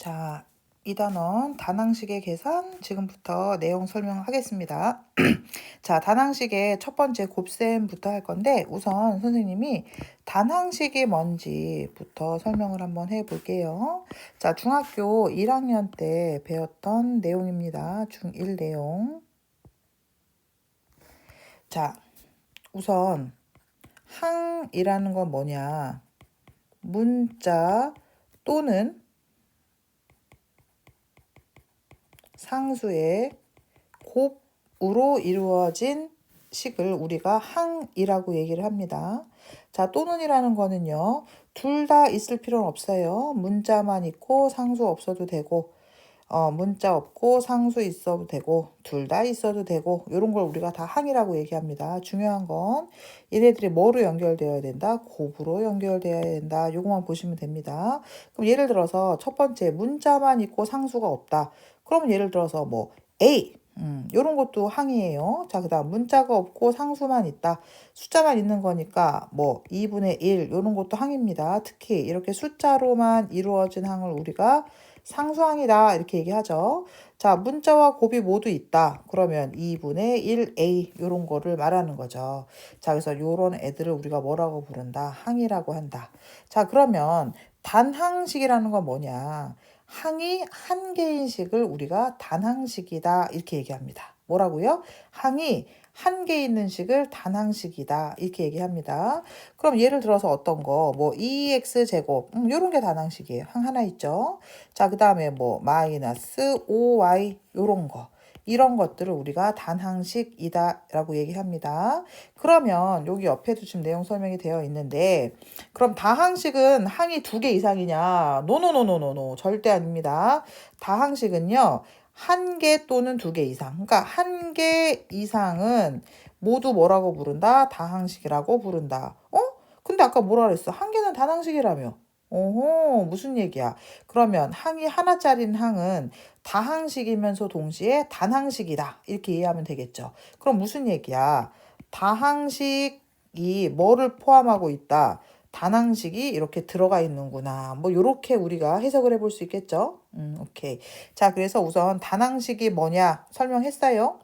자, 2단원 다낭식의 계산 지금부터 내용 설명하겠습니다. 자, 다낭식의 첫 번째 곱셈부터 할 건데 우선 선생님이 다낭식이 뭔지부터 설명을 한번 해볼게요. 자, 중학교 1학년 때 배웠던 내용입니다. 중1 내용. 자, 우선 항이라는 건 뭐냐? 문자 또는 상수의 곱으로 이루어진 식을 우리가 항이라고 얘기를 합니다. 자, 또는이라는 거는요, 둘 다 있을 필요는 없어요. 문자만 있고 상수 없어도 되고, 문자 없고 상수 있어도 되고, 둘 다 있어도 되고, 이런 걸 우리가 다 항이라고 얘기합니다. 중요한 건 얘네들이 뭐로 연결되어야 된다? 곱으로 연결되어야 된다. 요것만 보시면 됩니다. 그럼 예를 들어서 첫 번째 문자만 있고 상수가 없다. 그러면 예를 들어서 뭐 A 요런 것도 항이에요. 자, 그 다음 문자가 없고 상수만 있다. 숫자만 있는 거니까 뭐 2분의 1 요런 것도 항입니다. 특히 이렇게 숫자로만 이루어진 항을 우리가 상수항이다 이렇게 얘기하죠. 자, 문자와 곱이 모두 있다. 그러면 2분의 1a 요런 거를 말하는 거죠. 자, 그래서 요런 애들을 우리가 뭐라고 부른다? 항이라고 한다. 자, 그러면 단항식이라는 건 뭐냐? 항이 한 개인 식을 우리가 단항식이다 이렇게 얘기합니다. 뭐라고요? 항이 한 개 있는 식을 단항식이다 이렇게 얘기합니다. 그럼 예를 들어서 어떤 거, 뭐 2x제곱 요런 게 단항식이에요. 항 하나 있죠. 자, 그 다음에 뭐 마이너스 5y 요런 거. 이런 것들을 우리가 단항식이다 라고 얘기합니다. 그러면 여기 옆에도 지금 내용 설명이 되어 있는데 그럼 다항식은 항이 2개 이상이냐? 노노노노노노 절대 아닙니다. 다항식은요. 한 개 또는 2개 이상. 그러니까 한 개 이상은 모두 뭐라고 부른다? 다항식이라고 부른다. 근데 아까 뭐라 그랬어? 한 개는 단항식이라며. 오호, 무슨 얘기야? 그러면 항이 하나짜리인 항은 다항식이면서 동시에 단항식이다. 이렇게 이해하면 되겠죠. 그럼 무슨 얘기야? 다항식이 뭐를 포함하고 있다? 단항식이 이렇게 들어가 있는구나. 뭐 요렇게 우리가 해석을 해볼 수 있겠죠. 오케이. 자, 그래서 우선 단항식이 뭐냐 설명했어요.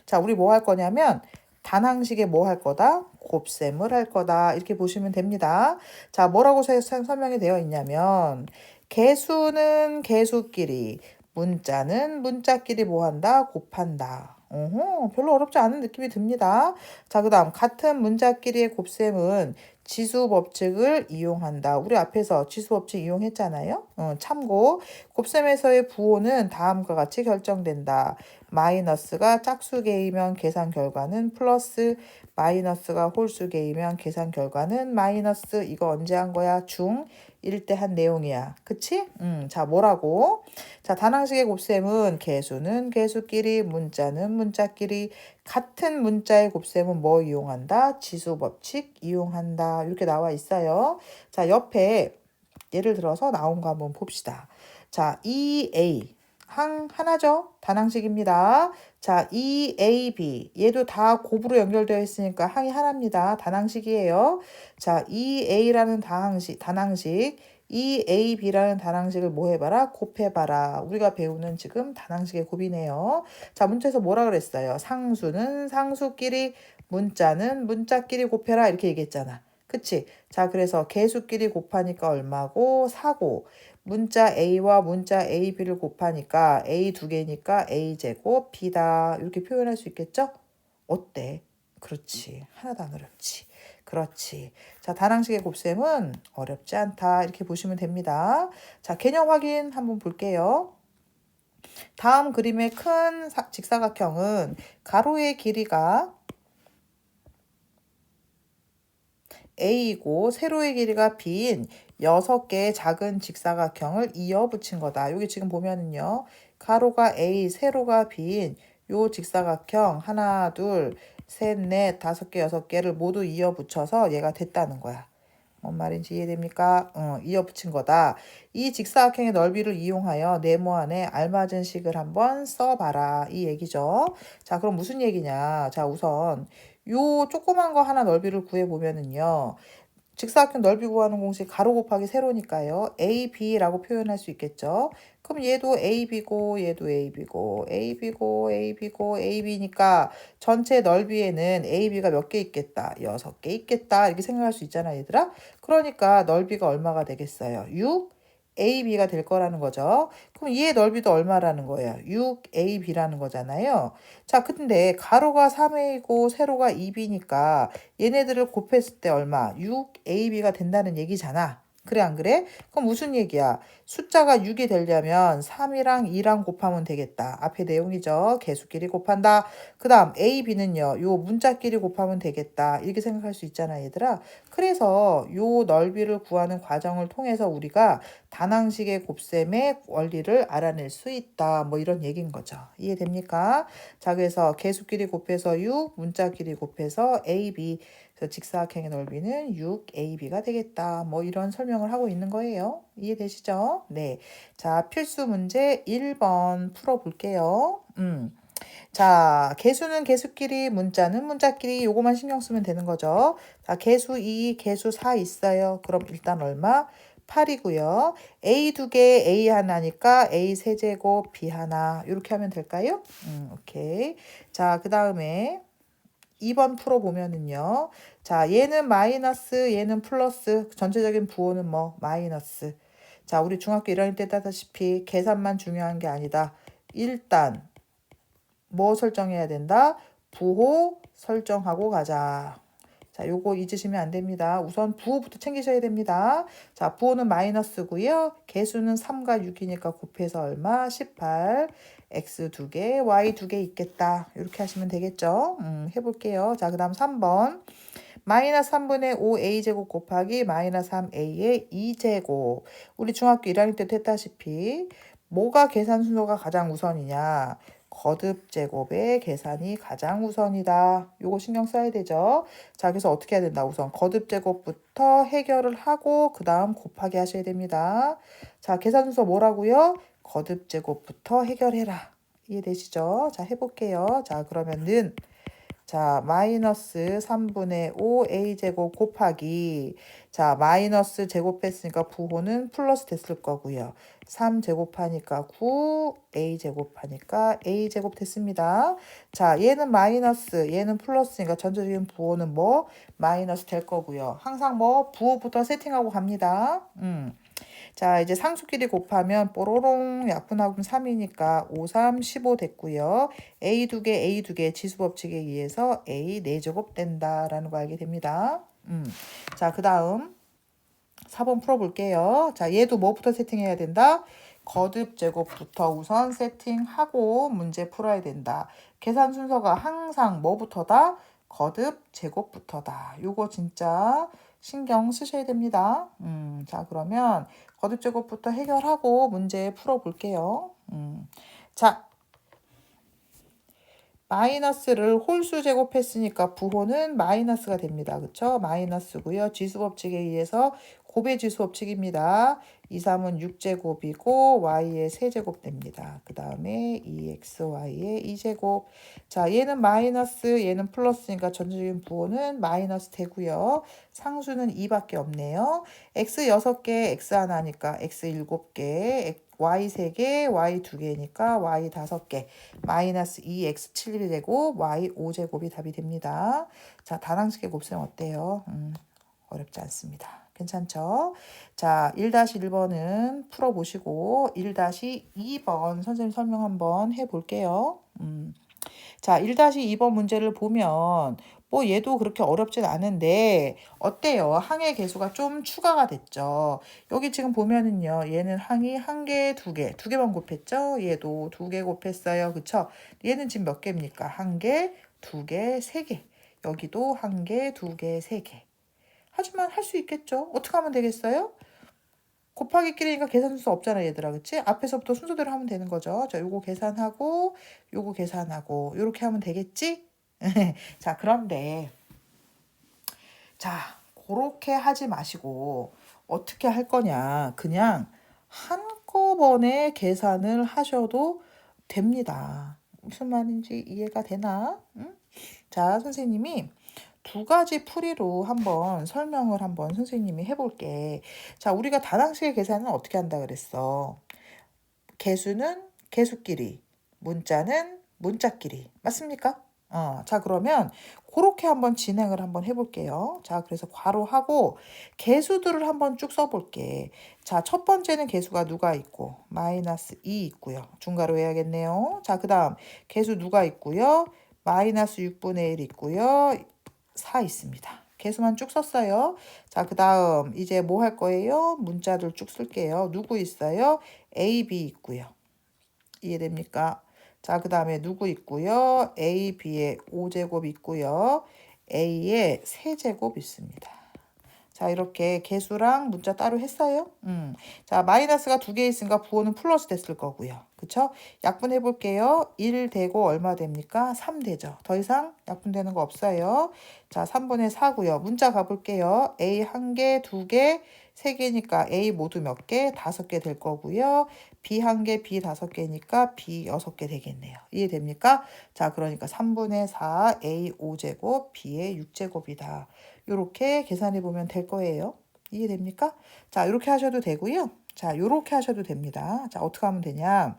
자, 우리 뭐 할 거냐면 단항식에 뭐 할 거다? 곱셈을 할 거다. 이렇게 보시면 됩니다. 자, 뭐라고 설명이 되어 있냐면 개수는 개수끼리, 문자는 문자끼리 뭐 한다? 곱한다. 별로 어렵지 않은 느낌이 듭니다. 자, 그 다음 같은 문자끼리의 곱셈은 지수 법칙을 이용한다. 우리 앞에서 지수 법칙 이용했잖아요. 참고 곱셈에서의 부호는 다음과 같이 결정된다. 마이너스가 짝수개이면 계산 결과는 플러스, 마이너스가 홀수개이면 계산 결과는 마이너스. 이거 언제 한 거야? 중1 때 한 내용이야. 그치? 자, 뭐라고? 자, 단항식의 곱셈은 개수는 개수끼리, 문자는 문자끼리, 같은 문자의 곱셈은 뭐 이용한다? 지수 법칙 이용한다. 이렇게 나와 있어요. 자, 옆에 예를 들어서 나온 거 한번 봅시다. 자, 2a 항 하나죠? 단항식입니다. 자, 2ab 얘도 다 곱으로 연결되어 있으니까 항이 하나입니다. 단항식이에요. 자, 2a라는 단항식 2ab라는 단항식을 뭐 해봐라? 곱해봐라. 우리가 배우는 지금 단항식의 곱이네요. 자, 문자에서 뭐라 그랬어요? 상수는 상수끼리, 문자는 문자끼리 곱해라. 이렇게 얘기했잖아. 그치? 자, 그래서 개수끼리 곱하니까 얼마고? 4고. 문자 A와 문자 AB를 곱하니까 A 2개니까 A제곱 B다. 이렇게 표현할 수 있겠죠? 어때? 그렇지. 하나도 안 어렵지. 그렇지. 자, 단항식의 곱셈은 어렵지 않다. 이렇게 보시면 됩니다. 자, 개념 확인 한번 볼게요. 다음 그림의 큰 직사각형은 가로의 길이가 A이고 세로의 길이가 B인 6개의 작은 직사각형을 이어 붙인 거다. 여기 지금 보면은요. 가로가 A, 세로가 B인 요 직사각형 하나, 둘, 셋, 넷, 5개, 6개를 모두 이어 붙여서 얘가 됐다는 거야. 뭔 말인지 이해됩니까? 이어 붙인 거다. 이 직사각형의 넓이를 이용하여 네모안에 알맞은 식을 한번 써봐라. 이 얘기죠. 자, 그럼 무슨 얘기냐? 자, 우선 요 조그만 거 하나 넓이를 구해보면은요. 직사각형 넓이 구하는 공식 가로 곱하기 세로니까요. AB라고 표현할 수 있겠죠. 그럼 얘도 AB고 얘도 AB고 AB고 AB고 AB니까 전체 넓이에는 AB가 몇 개 있겠다. 6개 있겠다. 이렇게 생각할 수 있잖아, 얘들아. 그러니까 넓이가 얼마가 되겠어요? 6 AB가 될 거라는 거죠. 그럼 얘의 넓이도 얼마라는 거예요? 6AB라는 거잖아요. 자, 근데 가로가 3A고 세로가 2B니까 얘네들을 곱했을 때 얼마? 6AB가 된다는 얘기잖아. 그래, 안 그래? 그럼 무슨 얘기야? 숫자가 6이 되려면 3이랑 2랑 곱하면 되겠다. 앞에 내용이죠. 개수끼리 곱한다. 그 다음 A, B는요. 요 문자끼리 곱하면 되겠다. 이렇게 생각할 수 있잖아, 얘들아. 그래서 요 넓이를 구하는 과정을 통해서 우리가 다낭식의 곱셈의 원리를 알아낼 수 있다. 뭐 이런 얘기인 거죠. 이해됩니까? 자, 그래서 개수끼리 곱해서 6, 문자끼리 곱해서 AB. 그래서 직사각형의 넓이는 6AB가 되겠다. 뭐 이런 설명을 하고 있는 거예요. 이해되시죠? 네. 자, 필수 문제 1번 풀어볼게요. 자, 개수는 개수끼리, 문자는 문자끼리 요거만 신경 쓰면 되는 거죠. 자, 개수 2, 개수 4 있어요. 그럼 일단 얼마? 8이고요. A 두 개, A 하나니까 A 세제곱, B 하나. 이렇게 하면 될까요? 오케이. 자, 그 다음에 2번 풀어보면은요. 자, 얘는 마이너스, 얘는 플러스. 전체적인 부호는 뭐? 마이너스. 자, 우리 중학교 1학년 때 따다시피 계산만 중요한 게 아니다. 일단 뭐 설정해야 된다? 부호 설정하고 가자. 자, 요거 잊으시면 안 됩니다. 우선 부호부터 챙기셔야 됩니다. 자, 부호는 마이너스고요. 개수는 3과 6이니까 곱해서 얼마? 18. x 2개, y 2개 있겠다. 이렇게 하시면 되겠죠. 해볼게요. 자, 그 다음 3번. 마이너스 3분의 5a제곱 곱하기 마이너스 3a의 2제곱. 우리 중학교 1학년 때도 했다시피 뭐가 계산 순서가 가장 우선이냐? 거듭 제곱의 계산이 가장 우선이다. 요거 신경 써야 되죠. 자, 그래서 어떻게 해야 된다? 우선 거듭 제곱부터 해결을 하고 그 다음 곱하기 하셔야 됩니다. 자, 계산 순서 뭐라고요? 거듭 제곱부터 해결해라. 이해되시죠? 자, 해볼게요. 자, 그러면은 자, 마이너스 3분의 5 a제곱 곱하기 자, 마이너스 제곱했으니까 부호는 플러스 됐을 거고요. 3 제곱하니까 9, a 제곱하니까 a 제곱 됐습니다. 자, 얘는 마이너스, 얘는 플러스니까 전체적인 부호는 뭐? 마이너스 될 거고요. 항상 뭐 부호부터 세팅하고 갑니다. 자, 이제 상수끼리 곱하면 뽀로롱 약분하면 3이니까 5, 3, 15 됐고요. A 두 개, A 두 개 지수법칙에 의해서 A 4제곱 된다라는 거 알게 됩니다. 자, 그 다음 4번 풀어볼게요. 자, 얘도 뭐부터 세팅해야 된다? 거듭 제곱부터 우선 세팅하고 문제 풀어야 된다. 계산 순서가 항상 뭐부터다? 거듭 제곱부터다. 요거 진짜 신경 쓰셔야 됩니다. 자, 그러면 거듭 제곱부터 해결하고 문제 풀어볼게요. 자, 마이너스를 홀수 제곱했으니까 부호는 마이너스가 됩니다. 그쵸? 마이너스고요. 지수법칙에 의해서 곱의 지수법칙입니다. 2, 3은 6제곱이고 y의 세제곱 됩니다. 그 다음에 2xy의 2제곱. 자, 얘는 마이너스, 얘는 플러스니까 전체적인 부호는 마이너스 되고요. 상수는 2밖에 없네요. x 6개, x 하나니까 x 7개, y 3개, y 2개니까 y 5개, 마이너스 2x 7제곱, y 5제곱이 답이 됩니다. 자, 다항식의 곱셈 어때요? 어렵지 않습니다. 괜찮죠? 자, 1-1번은 풀어보시고 1-2번 선생님 설명 한번 해볼게요. 자, 1-2번 문제를 보면 뭐 얘도 그렇게 어렵진 않은데 어때요? 항의 개수가 좀 추가가 됐죠. 여기 지금 보면은요. 얘는 항이 1개, 2개, 2개만 곱했죠. 얘도 2개 곱했어요. 그쵸? 얘는 지금 몇 개입니까? 1개, 2개, 3개. 여기도 1개, 2개, 3개. 하지만 할 수 있겠죠. 어떻게 하면 되겠어요? 곱하기끼리니까 계산 순서 없잖아, 얘들아. 그치? 앞에서부터 순서대로 하면 되는 거죠. 자, 요거 계산하고 요거 계산하고 요렇게 하면 되겠지? 자, 그런데 자, 그렇게 하지 마시고 어떻게 할 거냐? 그냥 한꺼번에 계산을 하셔도 됩니다. 무슨 말인지 이해가 되나? 응? 자, 선생님이 두 가지 풀이로 한번 설명을 한번 선생님이 해볼게. 자, 우리가 다항식의 계산은 어떻게 한다 그랬어? 개수는 개수끼리, 문자는 문자끼리. 맞습니까? 자, 그러면 그렇게 한번 진행을 한번 해볼게요. 자, 그래서 괄호하고 개수들을 한번 쭉 써볼게. 자, 첫 번째는 개수가 누가 있고, 마이너스 2 있고요. 중괄호 해야겠네요. 자, 그 다음 개수 누가 있고요. 마이너스 6분의 1 있고요. 4 있습니다. 개수만 쭉 썼어요. 자, 그 다음 이제 뭐 할 거예요? 문자들 쭉 쓸게요. 누구 있어요? A, B 있고요. 이해됩니까? 자, 그 다음에 누구 있고요? A, B의 5제곱 있고요. A의 세제곱 있습니다. 자, 이렇게 개수랑 문자 따로 했어요. 자, 마이너스가 두 개 있으니까 부호는 플러스 됐을 거고요. 그쵸? 약분해 볼게요. 1 되고 얼마 됩니까? 3 되죠. 더 이상 약분되는 거 없어요. 자, 3분의 4고요. 문자 가볼게요. A 한 개, 두 개, 세 개니까 A 모두 몇 개? 5개 될 거고요. B 한 개, B 5개니까 B 6개 되겠네요. 이해됩니까? 자, 그러니까 3분의 4 A 5제곱 B의 6제곱이다. 이렇게 계산해 보면 될 거예요. 이해됩니까? 자, 이렇게 하셔도 되고요. 자, 이렇게 하셔도 됩니다. 자, 어떻게 하면 되냐?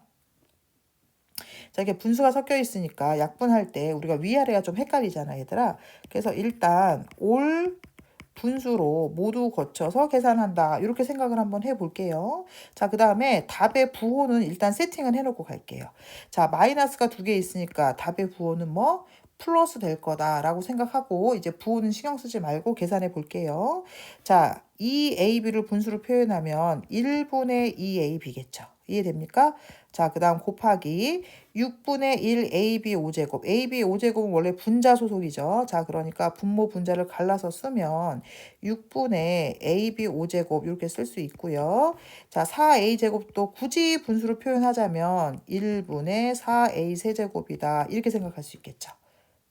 자, 이게 분수가 섞여 있으니까 약분할 때 우리가 위아래가 좀 헷갈리잖아, 얘들아. 그래서 일단 올 분수로 모두 거쳐서 계산한다. 이렇게 생각을 한번 해볼게요. 자, 그 다음에 답의 부호는 일단 세팅을 해놓고 갈게요. 자, 마이너스가 두 개 있으니까 답의 부호는 뭐? 플러스 될 거다라고 생각하고 이제 부호는 신경 쓰지 말고 계산해 볼게요. 자, 2AB를 분수로 표현하면 1분의 2AB겠죠. 이해됩니까? 자, 그 다음 곱하기 6분의 1 AB 5제곱. AB 5제곱은 원래 분자 소속이죠. 자, 그러니까 분모 분자를 갈라서 쓰면 6분의 AB 5제곱 이렇게 쓸 수 있고요. 자, 4A제곱도 굳이 분수로 표현하자면 1분의 4A 세제곱이다. 이렇게 생각할 수 있겠죠.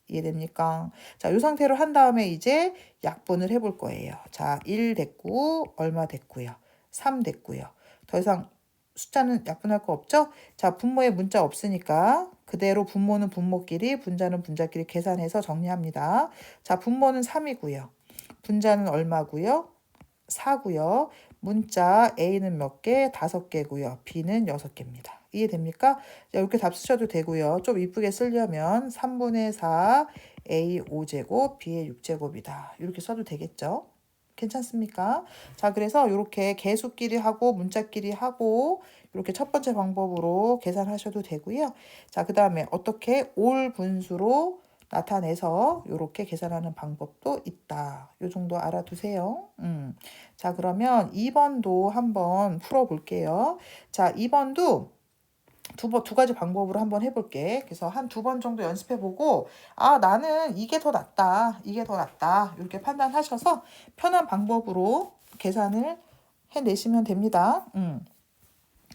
이해됩니까? 자, 이 상태로 한 다음에 이제 약분을 해볼 거예요. 자, 1 됐고 얼마 됐고요. 3 됐고요. 더 이상 숫자는 약분할 거 없죠? 자, 분모에 문자 없으니까 그대로 분모는 분모끼리, 분자는 분자끼리 계산해서 정리합니다. 자, 분모는 3이고요. 분자는 얼마고요? 4고요. 문자 A는 몇 개? 5개고요. B는 6개입니다. 이해됩니까? 자, 이렇게 답 쓰셔도 되고요. 좀 이쁘게 쓰려면 3분의 4 A 5제곱 B의 6제곱이다. 이렇게 써도 되겠죠? 괜찮습니까? 자, 그래서 이렇게 개수끼리 하고 문자끼리 하고 이렇게 첫 번째 방법으로 계산하셔도 되고요. 자, 그 다음에 어떻게 올 분수로 나타내서 이렇게 계산하는 방법도 있다. 이 정도 알아두세요. 자, 그러면 2번도 한번 풀어볼게요. 자, 2번도 두 가지 방법으로 한번 해볼게. 그래서 한 두 번 정도 연습해보고, 아, 나는 이게 더 낫다. 이게 더 낫다. 이렇게 판단하셔서 편한 방법으로 계산을 해내시면 됩니다.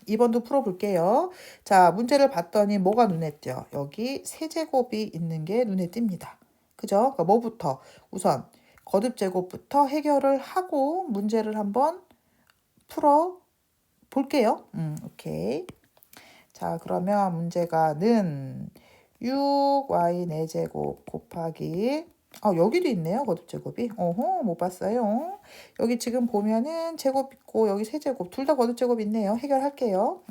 2번도 풀어볼게요. 자, 문제를 봤더니 뭐가 눈에 띄어? 여기 세제곱이 있는 게 눈에 띕니다. 그죠? 그러니까 뭐부터? 우선 거듭제곱부터 해결을 하고 문제를 한번 풀어 볼게요. 오케이. 자, 그러면 문제가 는 6y 4제곱 곱하기 여기도 있네요. 거듭제곱이. 어허, 못 봤어요. 여기 지금 보면은 제곱 있고 여기 세제곱 둘 다 거듭제곱 있네요. 해결할게요.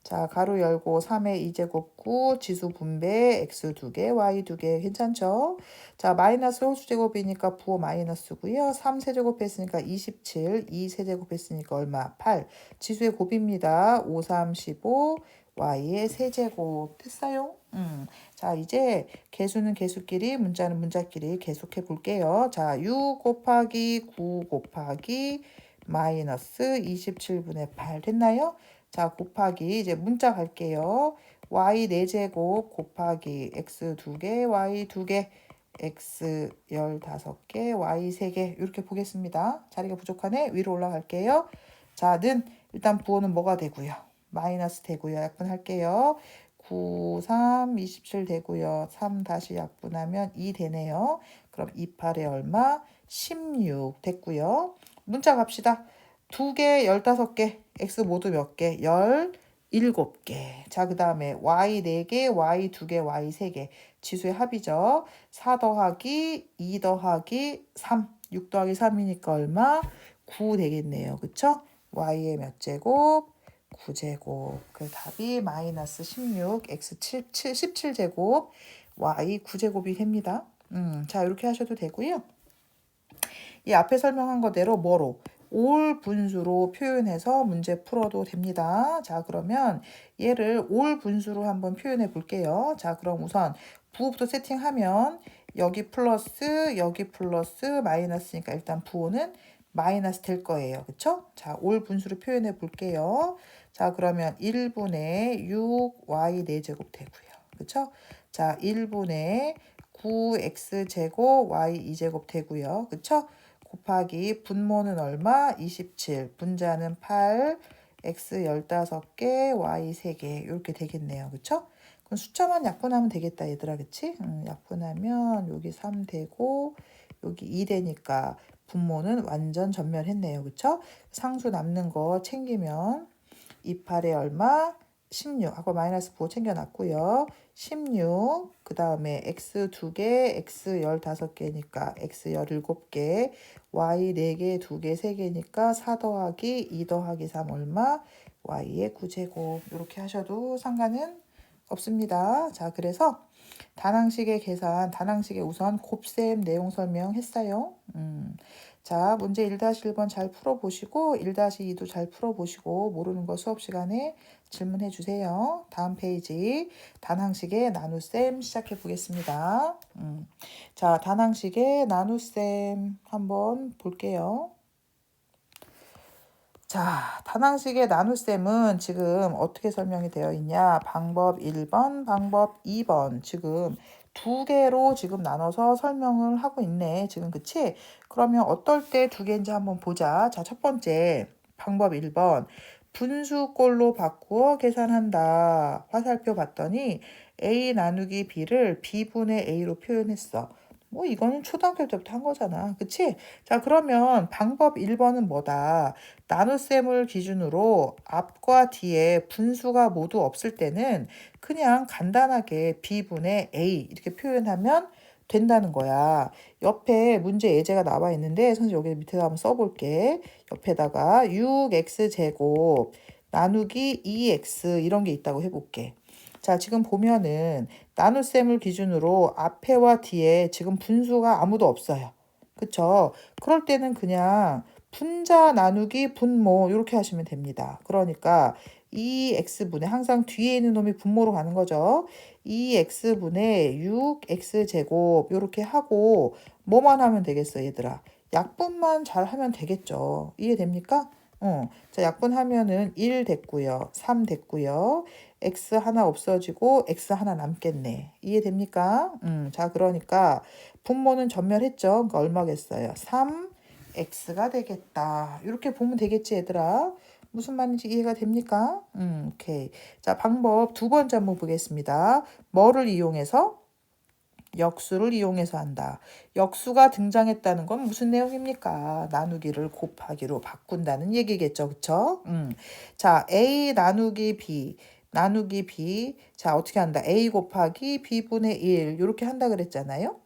자, 가로 열고 3의 2제곱 9 지수 분배 x 2개 y 2개 괜찮죠? 자, 마이너스 홀수제곱이니까 부호 마이너스고요. 3 세제곱 했으니까 27 2 세제곱 했으니까 얼마? 8 지수의 곱입니다. 5 3 15 y의 세제곱 됐어요? 자, 이제 개수는 개수끼리 문자는 문자끼리 계속해 볼게요. 자, 6 곱하기 9 곱하기 마이너스 27분의 8 됐나요? 자, 곱하기 이제 문자 갈게요. y 4제곱 곱하기 x 2개, y 2개, x 15개, y 3개 이렇게 보겠습니다. 자리가 부족하네. 위로 올라갈게요. 자, 는 일단 부호는 뭐가 되고요? 마이너스 되고요. 약분할게요. 9, 3, 27 되고요. 3 다시 약분하면 2 되네요. 그럼 2, 8에 얼마? 16 됐고요. 문자 갑시다. 2개, 15개, x 모두 몇 개? 7개. 자, 그 다음에 y 4개, y 2개, y 3개. 지수의 합이죠. 4 더하기 2 더하기 3. 6 더하기 3이니까 얼마? 9 되겠네요. 그쵸? y의 몇 제곱? 9제곱. 그 답이 마이너스 16, x 17제곱, y 9제곱이 됩니다. 자, 이렇게 하셔도 되고요. 이 앞에 설명한 거대로 뭐로? 올 분수로 표현해서 문제 풀어도 됩니다. 자, 그러면 얘를 올 분수로 한번 표현해 볼게요. 자, 그럼 우선 부호부터 세팅하면 여기 플러스 마이너스니까 일단 부호는 마이너스 될 거예요. 그쵸? 자, 올 분수로 표현해 볼게요. 자, 그러면 1분의 6y 4제곱 되고요. 그쵸? 자, 1분의 9x제곱 y 2제곱 되고요. 그쵸? 곱하기 분모는 얼마? 27. 분자는 8. x 15개, y 3개. 이렇게 되겠네요. 그쵸? 그럼 숫자만 약분하면 되겠다, 얘들아. 그치? 약분하면 여기 3 되고 여기 2 되니까 분모는 완전 전멸했네요. 그쵸? 상수 남는 거 챙기면 28에 얼마? 16 하고 마이너스 부호 챙겨놨고요. 16, 그 다음에 x 2개, x 15개니까 x 17개, y 4개, 2개, 3개니까 4 더하기 2 더하기 3 얼마? y의 9제곱. 이렇게 하셔도 상관은 없습니다. 자, 그래서 다낭식의 계산, 단항식의 우선 곱셈 내용 설명했어요. 자, 문제 1-1번 잘 풀어보시고 1-2도 잘 풀어보시고 모르는 거 수업 시간에 질문해 주세요. 다음 페이지 단항식의 나눗셈 시작해 보겠습니다. 자, 단항식의 나눗셈 한번 볼게요. 자, 단항식의 나눗셈은 지금 어떻게 설명이 되어 있냐? 방법 1번, 방법 2번. 지금 두 개로 지금 나눠서 설명을 하고 있네. 지금 그치? 그러면 어떨 때 두 개인지 한번 보자. 자, 첫 번째 방법 1번. 분수꼴로 바꾸어 계산한다. 화살표 봤더니 a 나누기 b를 b분의 a로 표현했어. 뭐 이거는 초등학교 때부터 한 거잖아. 그치? 자, 그러면 방법 1번은 뭐다? 나눗셈을 기준으로 앞과 뒤에 분수가 모두 없을 때는 그냥 간단하게 b분의 a 이렇게 표현하면 된다는 거야. 옆에 문제 예제가 나와 있는데 선생님 여기 밑에다 한번 써볼게. 옆에다가 6x제곱 나누기 2x 이런 게 있다고 해볼게. 자, 지금 보면은 나눗셈을 기준으로 앞에와 뒤에 지금 분수가 아무도 없어요. 그쵸? 그럴 때는 그냥 분자 나누기 분모 이렇게 하시면 됩니다. 그러니까 2x분의 항상 뒤에 있는 놈이 분모로 가는 거죠. 2x분의 6x제곱 이렇게 하고 뭐만 하면 되겠어, 얘들아? 약분만 잘 하면 되겠죠. 이해됩니까? 자, 약분하면은 1 됐고요. 3 됐고요. x 하나 없어지고 x 하나 남겠네. 이해됩니까? 자, 그러니까 분모는 전멸했죠. 그러니까 얼마겠어요? 3x가 되겠다. 이렇게 보면 되겠지, 얘들아? 무슨 말인지 이해가 됩니까? 오케이. 자, 방법 두 번째 한번 보겠습니다. 뭐를 이용해서? 역수를 이용해서 한다. 역수가 등장했다는 건 무슨 내용입니까? 나누기를 곱하기로 바꾼다는 얘기겠죠. 그쵸? 자, a 나누기 b. 나누기 b. 자, 어떻게 한다? a 곱하기 b분의 1. 이렇게 한다 그랬잖아요.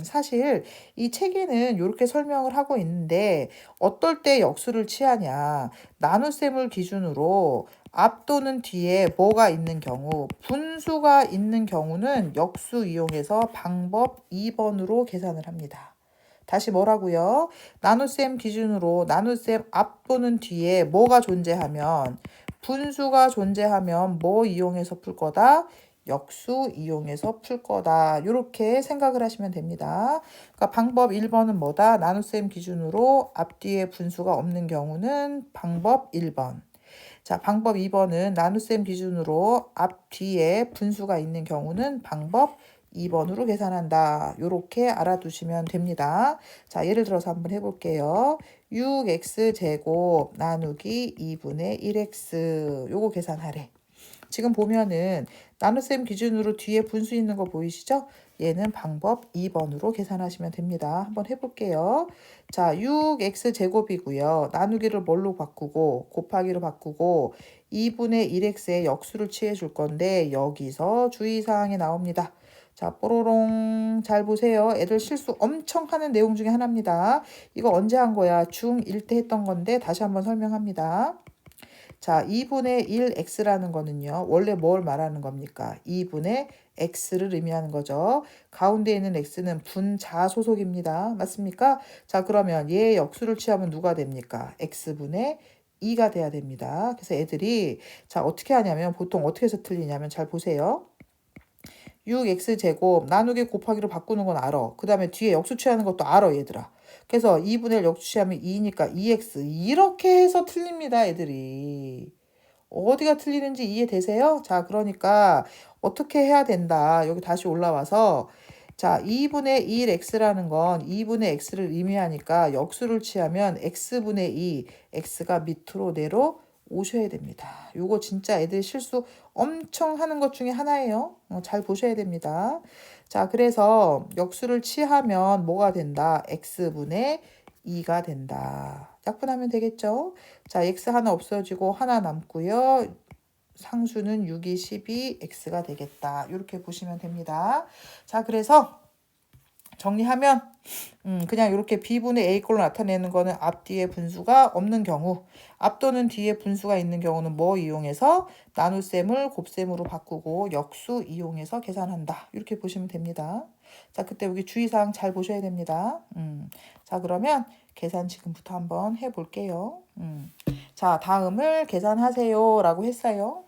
사실 이 책에는 이렇게 설명을 하고 있는데 어떨 때 역수를 취하냐. 나눗셈을 기준으로 앞 또는 뒤에 뭐가 있는 경우, 분수가 있는 경우는 역수 이용해서 방법 2번으로 계산을 합니다. 다시 뭐라고요? 나눗셈 기준으로 나눗셈 앞 또는 뒤에 뭐가 존재하면, 분수가 존재하면 뭐 이용해서 풀 거다? 역수 이용해서 풀 거다. 이렇게 생각을 하시면 됩니다. 그러니까 방법 1번은 뭐다? 나눗셈 기준으로 앞뒤에 분수가 없는 경우는 방법 1번. 자, 방법 2번은 나눗셈 기준으로 앞, 뒤에 분수가 있는 경우는 방법 2번으로 계산한다. 이렇게 알아두시면 됩니다. 자, 예를 들어서 한번 해볼게요. 6x제곱 나누기 2분의 1x 요거 계산하래. 지금 보면은 나눗셈 기준으로 뒤에 분수 있는 거 보이시죠? 얘는 방법 2번으로 계산하시면 됩니다. 한번 해볼게요. 자, 6x제곱이고요. 나누기를 뭘로 바꾸고 곱하기로 바꾸고 2분의 1x의 역수를 취해 줄 건데 여기서 주의사항이 나옵니다. 자, 뽀로롱 잘 보세요. 애들 실수 엄청 하는 내용 중에 하나입니다. 이거 언제 한 거야? 중1 때 했던 건데 다시 한번 설명합니다. 자, 2분의 1x라는 거는요. 원래 뭘 말하는 겁니까? 2분의 x를 의미하는 거죠. 가운데 있는 x는 분자 소속입니다. 맞습니까? 자, 그러면 얘 역수를 취하면 누가 됩니까? x분의 2가 돼야 됩니다. 그래서 애들이 자, 어떻게 하냐면 보통 어떻게 해서 틀리냐면 잘 보세요. 6x제곱 나누기 곱하기로 바꾸는 건 알아. 그 다음에 뒤에 역수 취하는 것도 알아, 얘들아. 그래서 2분의 1 역수 취하면 2니까 2x 이렇게 해서 틀립니다, 애들이. 어디가 틀리는지 이해되세요? 자, 그러니까 어떻게 해야 된다. 여기 다시 올라와서 자, 2분의 1x라는 건 2분의 x를 의미하니까 역수를 취하면 x분의 2, x가 밑으로 내려오셔야 됩니다. 요거 진짜 애들 실수 엄청 하는 것 중에 하나예요. 잘 보셔야 됩니다. 자, 그래서 역수를 취하면 뭐가 된다? x분의 2가 된다. 약분하면 되겠죠? 자, x 하나 없어지고 하나 남고요. 상수는 6이 12, x가 되겠다. 이렇게 보시면 됩니다. 자, 그래서 정리하면 그냥 이렇게 b분의 a 꼴로 나타내는 거는 앞뒤에 분수가 없는 경우, 앞 또는 뒤에 분수가 있는 경우는 뭐 이용해서 나눗셈을 곱셈으로 바꾸고 역수 이용해서 계산한다. 이렇게 보시면 됩니다. 자, 그때 여기 주의사항 잘 보셔야 됩니다. 자, 그러면 계산 지금부터 한번 해볼게요. 자, 다음을 계산하세요 라고 했어요.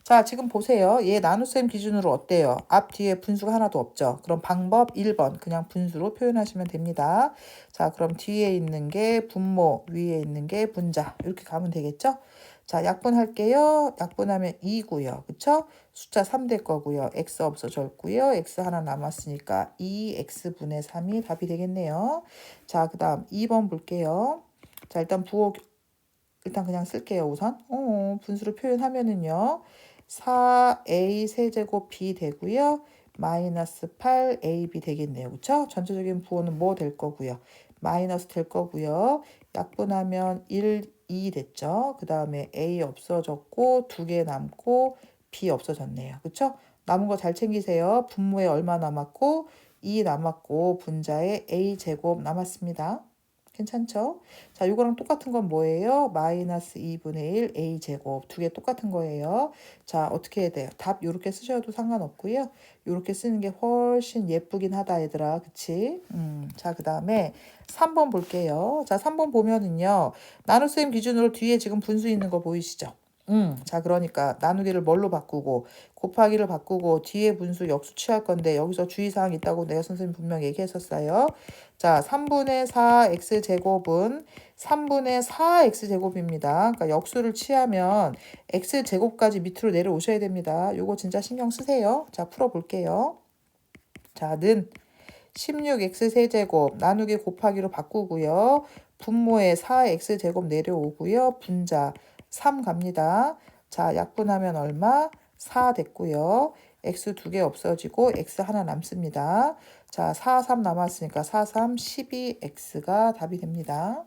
자, 지금 보세요. 얘 나눗셈 기준으로 어때요? 앞 뒤에 분수가 하나도 없죠. 그럼 방법 1번 그냥 분수로 표현하시면 됩니다. 자, 그럼 뒤에 있는 게 분모, 위에 있는 게 분자 이렇게 가면 되겠죠? 자, 약분할게요. 약분하면 2고요. 그쵸? 숫자 3 될 거고요. x 없어졌고요. x 하나 남았으니까 2x분의 3이 답이 되겠네요. 자, 그 다음 2번 볼게요. 자, 일단 그냥 쓸게요, 우선. 분수로 표현하면은요. 4a 세제곱 b 되고요. 마이너스 8ab 되겠네요. 그쵸? 전체적인 부호는 뭐 될 거고요. 마이너스 될 거고요. 약분하면 1, 2 됐죠. 그 다음에 a 없어졌고 2개 남고 b 없어졌네요. 그쵸? 남은 거 잘 챙기세요. 분모에 얼마 남았고 2 남았고 분자에 a 제곱 남았습니다. 괜찮죠? 자, 이거랑 똑같은 건 뭐예요? 마이너스 2분의 1 a 제곱 두 개 똑같은 거예요. 자, 어떻게 해야 돼요? 답 이렇게 쓰셔도 상관없고요. 이렇게 쓰는 게 훨씬 예쁘긴 하다, 얘들아. 그치? 자, 그 다음에 3번 볼게요. 자, 3번 보면은요. 나눗셈 기준으로 뒤에 지금 분수 있는 거 보이시죠? 자, 그러니까 나누기를 뭘로 바꾸고 곱하기를 바꾸고 뒤에 분수 역수 취할 건데 여기서 주의사항이 있다고 내가 선생님 분명 얘기했었어요. 자, 3분의 4x제곱은 3분의 4x제곱입니다. 그러니까 역수를 취하면 x제곱까지 밑으로 내려오셔야 됩니다. 요거 진짜 신경 쓰세요. 자, 풀어볼게요. 자, 는 16x 세제곱 나누기 곱하기로 바꾸고요. 분모에 4x제곱 내려오고요. 분자 3 갑니다. 자, 약분하면 얼마? 4 됐고요. x 두 개 없어지고 x 하나 남습니다. 자, 4, 3 남았으니까 4, 3, 12x가 답이 됩니다.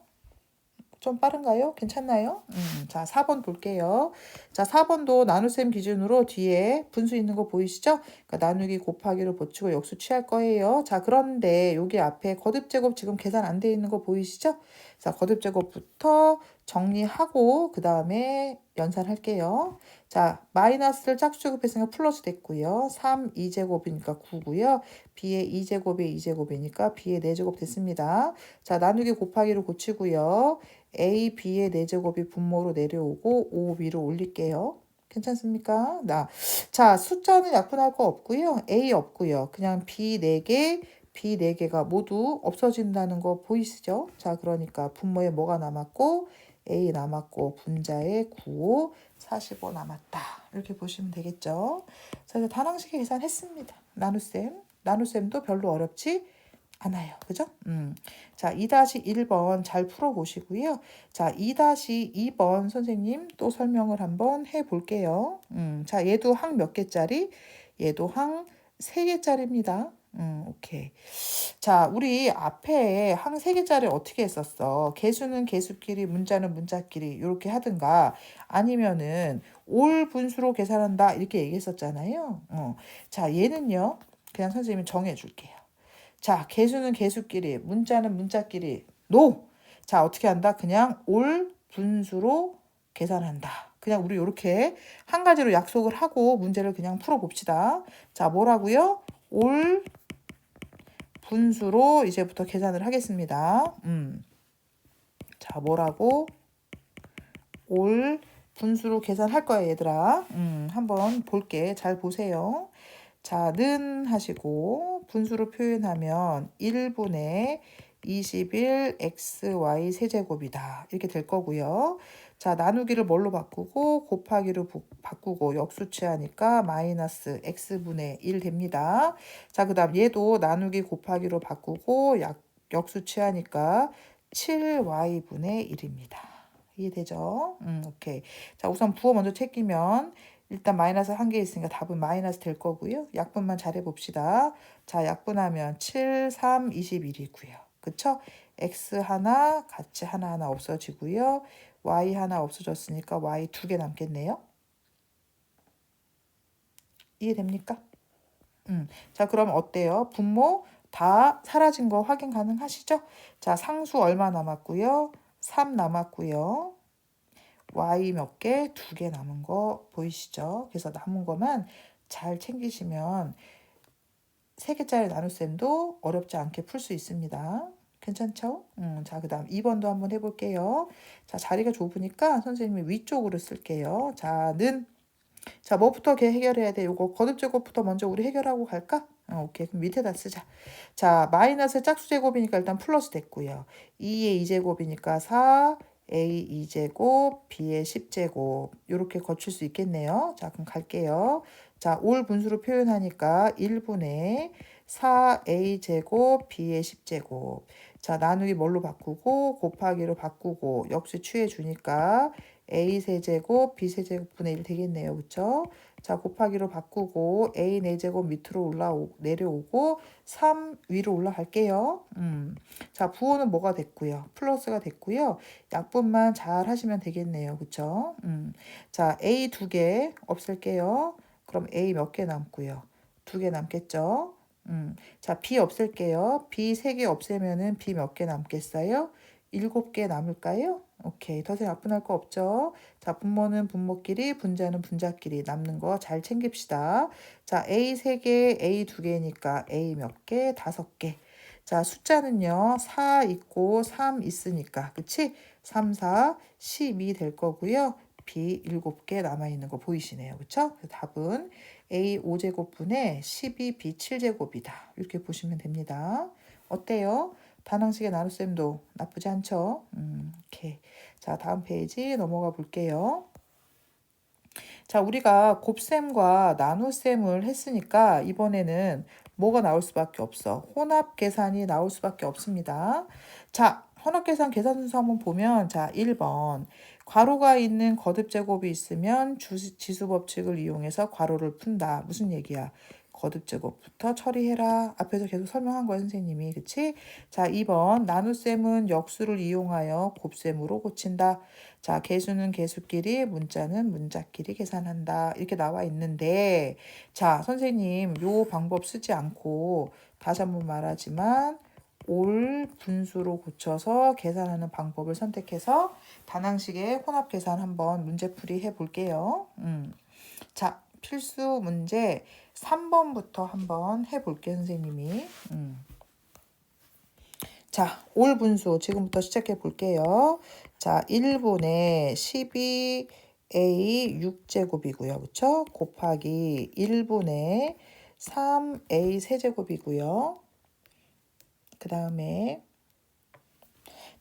좀 빠른가요? 괜찮나요? 자, 4번 볼게요. 자, 4번도 나눗셈 기준으로 뒤에 분수 있는 거 보이시죠? 그러니까 나누기 곱하기를 붙이고 역수 취할 거예요. 자, 그런데 여기 앞에 거듭제곱 지금 계산 안 돼 있는 거 보이시죠? 자, 거듭제곱부터 정리하고 그 다음에 연산할게요. 자, 마이너스를 짝수제곱했으니까 플러스 됐고요. 3, 2제곱이니까 9고요. b의 2제곱에 2제곱이니까 b의 4제곱 됐습니다. 자, 나누기 곱하기로 고치고요. a, b의 4제곱이 분모로 내려오고 5 위로 올릴게요. 괜찮습니까? 자, 숫자는 약분할 거 없고요. a 없고요. 그냥 b 4개, b 4개가 모두 없어진다는 거 보이시죠? 자, 그러니까 분모에 뭐가 남았고 a 남았고 분자에 9, 45 남았다. 이렇게 보시면 되겠죠? 자, 이제 단항식의 계산했습니다. 나눗셈도 별로 어렵지 않아요. 그죠? 자, 2-1번 잘 풀어보시고요. 자, 2-2번 선생님 또 설명을 한번 해볼게요. 자, 얘도 항 몇 개짜리? 얘도 항 3개짜리입니다. 오케이. 자, 우리 앞에 항 세 개짜리 어떻게 했었어? 개수는 개수끼리, 문자는 문자끼리 이렇게 하든가 아니면은 올 분수로 계산한다 이렇게 얘기했었잖아요. 자, 얘는요. 그냥 선생님이 정해 줄게요. 자, 개수는 개수끼리, 문자는 문자끼리. 노! 자, 어떻게 한다? 그냥 올 분수로 계산한다. 그냥 우리 이렇게 한 가지로 약속을 하고 문제를 그냥 풀어봅시다. 자, 뭐라고요? 올 분수로 이제부터 계산을 하겠습니다. 자, 뭐라고? 올 분수로 계산할 거야, 얘들아. 한번 볼게. 잘 보세요. 자, 는 하시고 분수로 표현하면 1분의 21 xy 세제곱이다. 이렇게 될 거고요. 자, 나누기를 뭘로 바꾸고 곱하기로 바꾸고 역수치하니까 마이너스 x분의 1 됩니다. 자, 그 다음 얘도 나누기 곱하기로 바꾸고 역수치하니까 7y분의 1입니다. 이해되죠? 오케이. 자, 우선 부호 먼저 챙기면 일단 마이너스 한 개 있으니까 답은 마이너스 될 거고요. 약분만 잘 해봅시다. 자, 약분하면 7, 3, 21이고요. 그쵸? x 하나, 같이 하나하나 없어지고요. y 하나 없어졌으니까 y 두 개 남겠네요. 이해됩니까? 자, 그럼 어때요? 분모 다 사라진 거 확인 가능하시죠? 자, 상수 얼마 남았고요. 3 남았고요. y 몇 개? 2개 남은 거 보이시죠? 그래서 남은 거만 잘 챙기시면 3개짜리 나눗셈도 어렵지 않게 풀 수 있습니다. 괜찮죠? 자, 그 다음 2번도 한번 해볼게요. 자, 자리가 좁으니까 선생님이 위쪽으로 쓸게요. 자, 자, 뭐부터 해결해야 돼? 요거 거듭제곱부터 먼저 우리 해결하고 갈까? 오케이. 그럼 밑에다 쓰자. 자, 마이너스 짝수제곱이니까 일단 플러스 됐고요. 2의 2제곱이니까 4, A 2제곱, B의 10제곱 이렇게 거칠 수 있겠네요. 자, 그럼 갈게요. 자, 올 분수로 표현하니까 1분의 4A제곱, B의 10제곱. 자, 나누기 뭘로 바꾸고 곱하기로 바꾸고 역시 취해주니까 A 세제곱, B 세제곱분의 1 되겠네요. 그쵸? 자, 곱하기로 바꾸고 A 4제곱 밑으로 내려오고 3 위로 올라갈게요. 자, 부호는 뭐가 됐고요? 플러스가 됐고요. 약분만 잘 하시면 되겠네요. 그쵸? 자, A 2개 없앨게요. 그럼 A 몇 개 남고요? 2개 남겠죠? 자, B 없앨게요. B 3개 없애면은 B 몇 개 남겠어요? 7개 남을까요? 오케이. 더 이상 약분할 거 없죠? 자, 분모는 분모끼리, 분자는 분자끼리 남는 거 잘 챙깁시다. 자, A 3개, A 2개니까 A 몇 개? 5개. 자, 숫자는요. 4 있고 3 있으니까. 그치? 3, 4, 12 될 거고요. B 7개 남아있는 거 보이시네요. 그쵸? 그래서 답은 A 5제곱분의 12B 7제곱이다. 이렇게 보시면 됩니다. 어때요? 다항식의 나눗셈도 나쁘지 않죠? 오케이. 자, 다음 페이지 넘어가 볼게요. 자, 우리가 곱셈과 나눗셈을 했으니까 이번에는 뭐가 나올 수밖에 없어? 혼합 계산이 나올 수밖에 없습니다. 자, 혼합 계산 계산 순서 한번 보면 자, 1번. 괄호가 있는 거듭 제곱이 있으면 지수 법칙을 이용해서 괄호를 푼다. 무슨 얘기야? 거듭 제곱부터 처리해라. 앞에서 계속 설명한 거야, 선생님이. 그치? 자, 2번. 나눗셈은 역수를 이용하여 곱셈으로 고친다. 자, 개수는 개수끼리, 문자는 문자끼리 계산한다. 이렇게 나와 있는데, 자, 선생님, 요 방법 쓰지 않고, 다시 한번 말하지만, 올 분수로 고쳐서 계산하는 방법을 선택해서 다항식의 혼합 계산 한번 문제풀이 해볼게요. 자, 필수 문제 3번부터 한번 해볼게요, 선생님이. 자, 올 분수 지금부터 시작해 볼게요. 자, 1분의 12A 6제곱이고요. 그쵸? 곱하기 1분의 3A 세제곱이고요. 그 다음에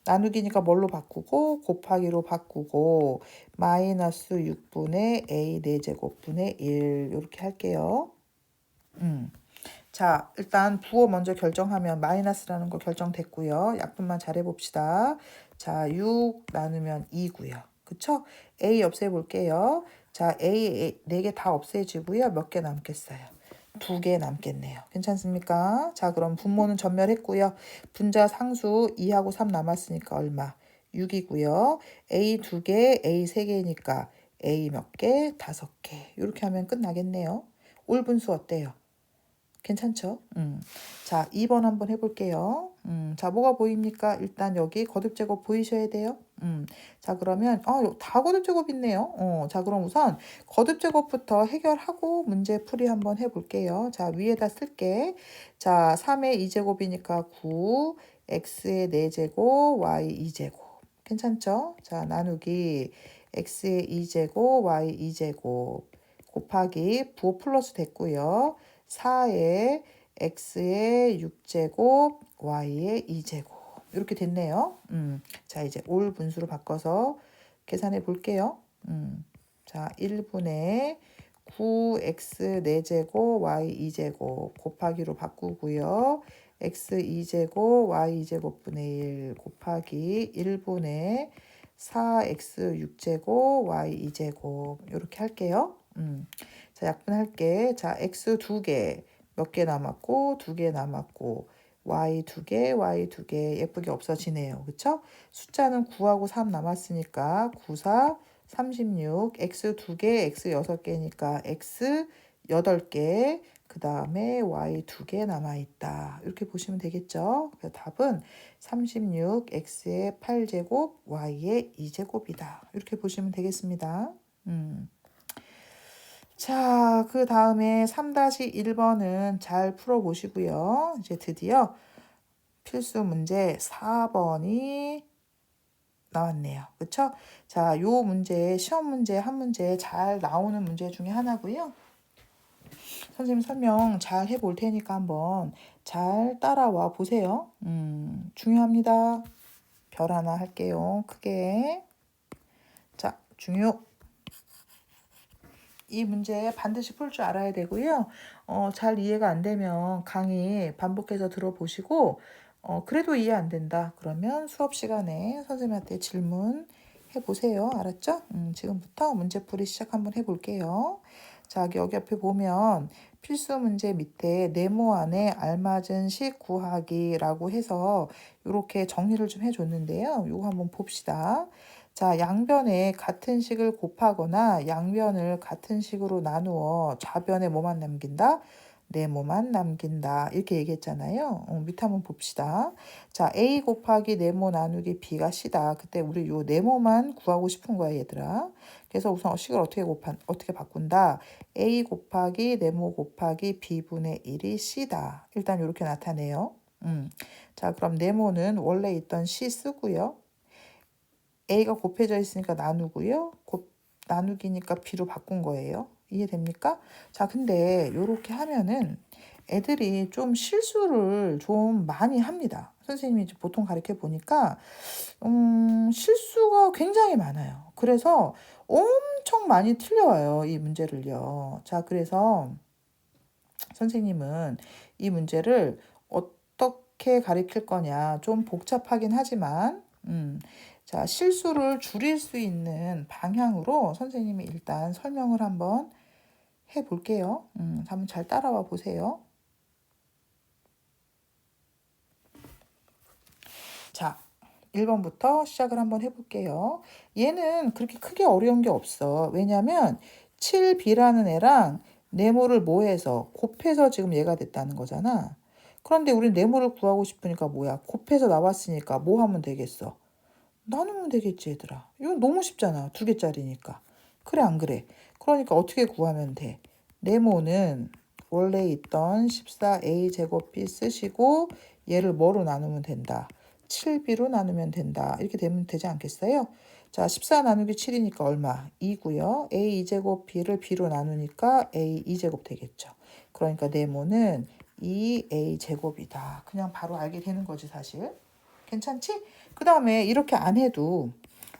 나누기니까 뭘로 바꾸고 곱하기로 바꾸고 마이너스 6분의 A 4제곱분의 1 이렇게 할게요. 자, 일단 부호 먼저 결정하면 마이너스라는 거 결정됐고요. 약분만 잘 해봅시다. 자, 6 나누면 2고요. 그쵸? A 없애볼게요. 자, A 4개 다 없애지고요. 몇 개 남겠어요? 두 개 남겠네요. 괜찮습니까? 자, 그럼 분모는 전멸했고요. 분자 상수 2하고 3 남았으니까 얼마? 6이고요. A 두 개, A 세 개니까 A 몇 개? 5개. 이렇게 하면 끝나겠네요. 올 분수 어때요? 괜찮죠? 자, 2번 한번 해볼게요. 자, 뭐가 보입니까? 일단 여기 거듭제곱 보이셔야 돼요. 자, 그러면, 다 거듭제곱 있네요. 자, 그럼 우선 거듭제곱부터 해결하고 문제 풀이 한번 해볼게요. 자, 위에다 쓸게. 자, 3의 2제곱이니까 9, x의 4제곱, y 2제곱. 괜찮죠? 자, 나누기 x의 2제곱, y 2제곱. 곱하기 부호 플러스 됐고요. 4에 x의 6제곱, y의 2제곱. 이렇게 됐네요. 자, 이제 올 분수로 바꿔서 계산해 볼게요. 자, 1분의 9x 4제곱, y 2제곱 곱하기로 바꾸고요. x 2제곱, y 2제곱분의 1 곱하기 1분의 4x 6제곱, y 2제곱 이렇게 할게요. 자, 약분할게. 자, x 두 개, 몇 개 남았고, 두 개 남았고, y 두 개, y 두 개, 예쁘게 없어지네요. 그쵸? 숫자는 9하고 3 남았으니까, 9, 4, 36, x 두 개, x 6개니까, x 8개, 그 다음에 y 두 개 남아있다. 이렇게 보시면 되겠죠? 그래서 답은 36, x의 8제곱, y의 2제곱이다. 이렇게 보시면 되겠습니다. 자, 그 다음에 3-1번은 잘 풀어보시고요. 이제 드디어 필수 문제 4번이 나왔네요. 그쵸? 자, 요 문제, 시험 문제 한 문제 잘 나오는 문제 중에 하나고요. 선생님 설명 잘 해볼 테니까 한번 잘 따라와 보세요. 중요합니다. 별 하나 할게요. 크게. 자, 중요. 이 문제 반드시 풀 줄 알아야 되고요. 잘 이해가 안 되면 강의 반복해서 들어보시고, 그래도 이해 안 된다. 그러면 수업 시간에 선생님한테 질문해 보세요. 알았죠? 지금부터 문제풀이 시작 한번 해볼게요. 자, 여기 옆에 보면 필수 문제 밑에 네모 안에 알맞은 식 구하기라고 해서 이렇게 정리를 좀 해줬는데요. 이거 한번 봅시다. 자, 양변에 같은 식을 곱하거나 양변을 같은 식으로 나누어 좌변에 뭐만 남긴다? 네모만 남긴다. 이렇게 얘기했잖아요. 밑에 한번 봅시다. 자, A 곱하기 네모 나누기 B가 C다. 그때 우리 요 네모만 구하고 싶은 거야, 얘들아. 그래서 우선 식을 어떻게 바꾼다? A 곱하기 네모 곱하기 B분의 1이 C다. 일단 이렇게 나타내요. 자, 그럼 네모는 원래 있던 C 쓰고요. A가 곱해져 있으니까 나누고요. 나누기니까 B로 바꾼 거예요. 이해됩니까? 자, 근데 이렇게 하면은 애들이 좀 실수를 좀 많이 합니다. 선생님이 이제 보통 가르쳐 보니까 실수가 굉장히 많아요. 그래서 엄청 많이 틀려와요. 이 문제를요. 자, 그래서 선생님은 이 문제를 어떻게 가르칠 거냐. 좀 복잡하긴 하지만 자, 실수를 줄일 수 있는 방향으로 선생님이 일단 설명을 한번 해볼게요. 한번 잘 따라와 보세요. 자, 1번부터 시작을 한번 해볼게요. 얘는 그렇게 크게 어려운 게 없어. 왜냐면 7b라는 애랑 네모를 뭐해서 곱해서 지금 얘가 됐다는 거잖아. 그런데 우리 네모를 구하고 싶으니까 뭐야? 곱해서 나왔으니까 뭐 하면 되겠어? 나누면 되겠지, 얘들아. 이거 너무 쉽잖아. 2개짜리니까. 그래, 안 그래? 그러니까 어떻게 구하면 돼? 네모는 원래 있던 14a 제곱비 쓰시고 얘를 뭐로 나누면 된다? 7b로 나누면 된다. 이렇게 되면 되지 않겠어요? 자, 14 나누기 7이니까 얼마? 2고요. a 2제곱 b를 b로 나누니까 a 2제곱 되겠죠. 그러니까 네모는 2a 제곱이다. 그냥 바로 알게 되는 거지, 사실. 괜찮지? 그 다음에 이렇게 안 해도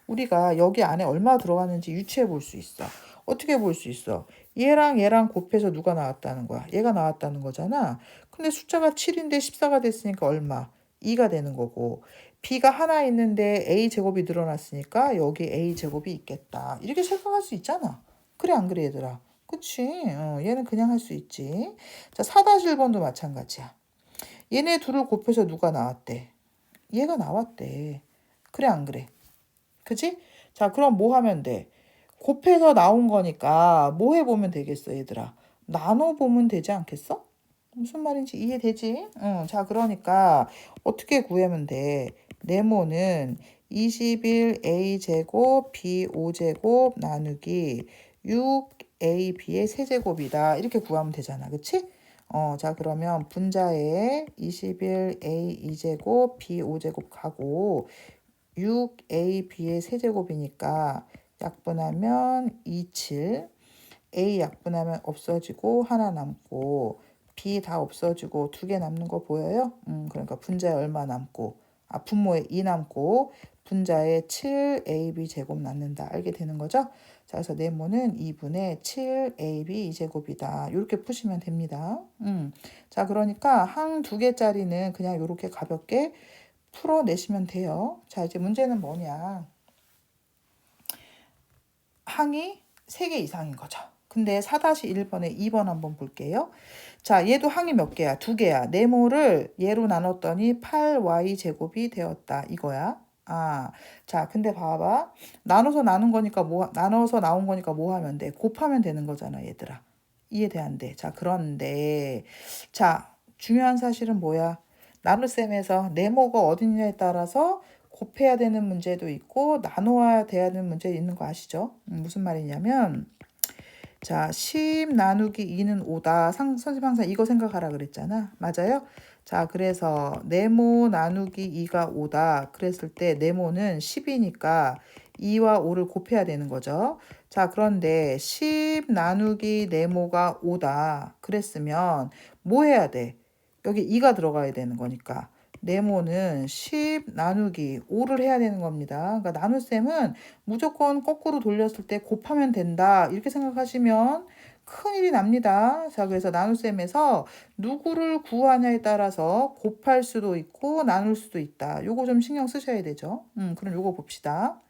우리가 여기 안에 얼마 들어가는지 유추해 볼 수 있어. 어떻게 볼 수 있어? 얘랑 얘랑 곱해서 누가 나왔다는 거야? 얘가 나왔다는 거잖아. 근데 숫자가 7인데 14가 됐으니까 얼마? 2가 되는 거고 b가 하나 있는데 a 제곱이 늘어났으니까 여기 a 제곱이 있겠다. 이렇게 생각할 수 있잖아. 그래 안 그래 얘들아? 그치? 얘는 그냥 할 수 있지. 자, 4-1번도 마찬가지야. 얘네 둘을 곱해서 누가 나왔대? 얘가 나왔대. 그래, 안 그래? 그지? 자, 그럼 뭐 하면 돼? 곱해서 나온 거니까 뭐 해보면 되겠어, 얘들아? 나눠보면 되지 않겠어? 무슨 말인지 이해되지? 응, 자, 그러니까 어떻게 구하면 돼? 네모는 21a제곱 b5제곱 나누기 6ab의 세제곱이다. 이렇게 구하면 되잖아. 그치? 자, 그러면 분자에 21a2제곱 b5제곱 가고 6ab의 세제곱이니까 약분하면 27, a 약분하면 없어지고 하나 남고 b 다 없어지고 두 개 남는 거 보여요? 그러니까 분자에 얼마 남고 분모에 2 남고 분자에 7ab 제곱 남는다. 알게 되는 거죠? 자, 그래서 네모는 2분의 7ab 2제곱이다. 이렇게 푸시면 됩니다. 자, 그러니까 항 두 개짜리는 그냥 이렇게 가볍게 풀어내시면 돼요. 자, 이제 문제는 뭐냐. 항이 3개 이상인 거죠. 근데 4-1번에 2번 한번 볼게요. 자, 얘도 항이 몇 개야? 2개야. 네모를 얘로 나눴더니 8y 제곱이 되었다. 이거야. 자, 근데 봐봐. 나눠서 나눈 거니까 나눠서 나온 거니까 뭐 하면 돼? 곱하면 되는 거잖아, 얘들아. 이해돼, 안 돼? 자, 그런데, 자, 중요한 사실은 뭐야? 나눗셈에서 네모가 어디냐에 따라서 곱해야 되는 문제도 있고 나누어야 되는 문제 있는 거 아시죠? 무슨 말이냐면 자, 10 나누기 2는 5다. 선생님 항상 이거 생각하라 그랬잖아. 맞아요? 자, 그래서 네모 나누기 2가 5다. 그랬을 때 네모는 10이니까 2와 5를 곱해야 되는 거죠. 자, 그런데 10 나누기 네모가 5다. 그랬으면 뭐 해야 돼? 여기 2가 들어가야 되는 거니까. 네모는 10 나누기 5를 해야 되는 겁니다. 그러니까 나눗셈은 무조건 거꾸로 돌렸을 때 곱하면 된다. 이렇게 생각하시면 큰일이 납니다. 자, 그래서 나눗셈에서 누구를 구하냐에 따라서 곱할 수도 있고 나눌 수도 있다. 요거 좀 신경 쓰셔야 되죠. 그럼 요거 봅시다.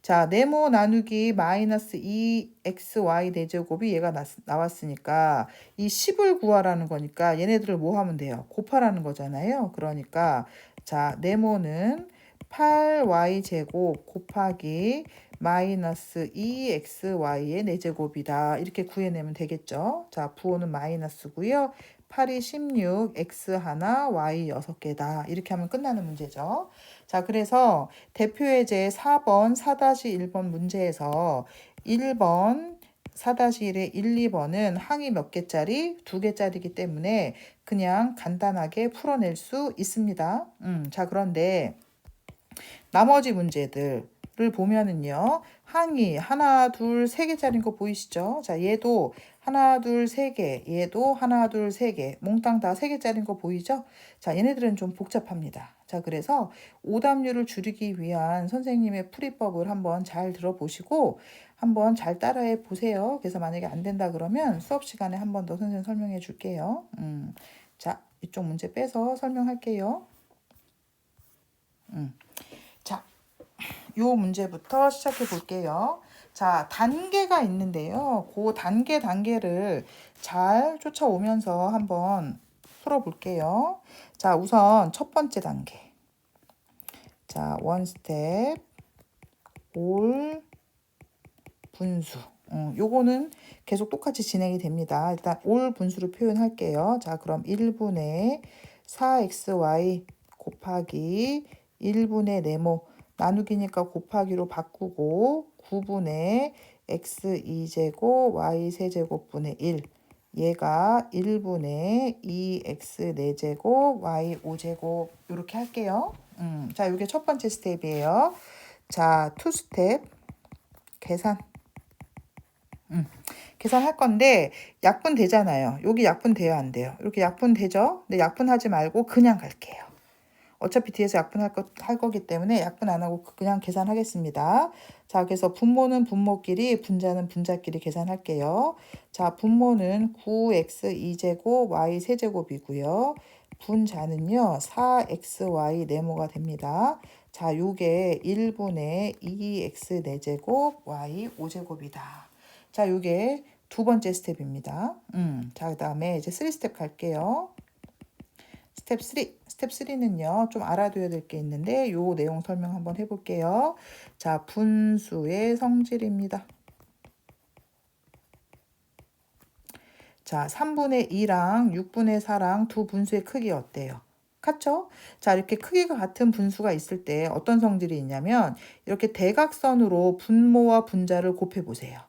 자, 네모 나누기 마이너스 2xy 내제곱이 얘가 나왔으니까 이 10을 구하라는 거니까 얘네들을 뭐 하면 돼요? 곱하라는 거잖아요. 그러니까 자, 네모는 8y 제곱 곱하기 마이너스 2xy의 내제곱이다. 이렇게 구해내면 되겠죠. 자, 부호는 마이너스고요. 8이 16, x 하나, y 6개다. 이렇게 하면 끝나는 문제죠. 자, 그래서 대표예제 4번 4-1번 문제에서 1번 4-1의 1, 2번은 항이 몇 개짜리? 2개짜리이기 때문에 그냥 간단하게 풀어낼 수 있습니다. 자, 그런데 나머지 문제들을 보면은요. 항이 하나, 둘, 세 개짜리인 거 보이시죠? 자, 얘도 하나, 둘, 세 개, 얘도 하나, 둘, 세 개, 몽땅 다 세 개짜리인 거 보이죠? 자, 얘네들은 좀 복잡합니다. 자, 그래서 오답률을 줄이기 위한 선생님의 풀이법을 한번 잘 들어보시고 한번 잘 따라해 보세요. 그래서 만약에 안 된다 그러면 수업 시간에 한 번 더 선생님 설명해 줄게요. 자, 이쪽 문제 빼서 설명할게요. 자, 요 문제부터 시작해 볼게요. 자, 단계가 있는데요. 그 단계를 잘 쫓아오면서 한번 풀어볼게요. 자, 우선 첫 번째 단계. 자, 원 스텝, 올, 분수. 요거는 계속 똑같이 진행이 됩니다. 일단 올 분수로 표현할게요. 자, 그럼 1분의 4xy 곱하기 1분의 네모 나누기니까 곱하기로 바꾸고 9분의 x 2제곱 y 세제곱분의 1 얘가 1분의 2x 4제곱 y 5제곱 이렇게 할게요. 자, 이게 첫 번째 스텝이에요. 자, 투 스텝 계산. 계산할 건데 약분 되잖아요. 여기 약분 돼요, 안 돼요? 이렇게 약분 되죠? 근데 약분하지 말고 그냥 갈게요. 어차피 뒤에서 약분할 거기 때문에 약분 안 하고 그냥 계산하겠습니다. 자, 그래서 분모는 분모끼리, 분자는 분자끼리 계산할게요. 자, 분모는 9x 2제곱 y 세제곱이고요. 분자는요, 4xy 네모가 됩니다. 자, 요게 1분의 2x 4제곱 y 5제곱이다. 자, 요게 두 번째 스텝입니다. 자, 그 다음에 이제 3스텝 갈게요. 스텝 3. 스텝 3는요, 좀 알아둬야 될 게 있는데, 요 내용 설명 한번 해볼게요. 자, 분수의 성질입니다. 자, 3분의 2랑 6분의 4랑 두 분수의 크기 어때요? 같죠? 자, 이렇게 크기가 같은 분수가 있을 때 어떤 성질이 있냐면 이렇게 대각선으로 분모와 분자를 곱해 보세요.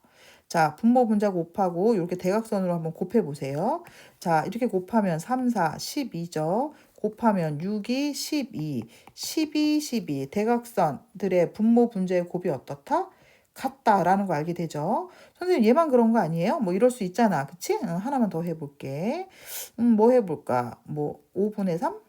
자, 분모 분자 곱하고 이렇게 대각선으로 한번 곱해 보세요. 자, 이렇게 곱하면 3, 4, 12죠. 곱하면 6이 12, 12, 12. 대각선들의 분모 분자의 곱이 어떻다? 같다라는 거 알게 되죠. 선생님 얘만 그런 거 아니에요? 뭐 이럴 수 있잖아. 그치? 하나만 더 해볼게. 뭐 해볼까? 뭐 5분의 3?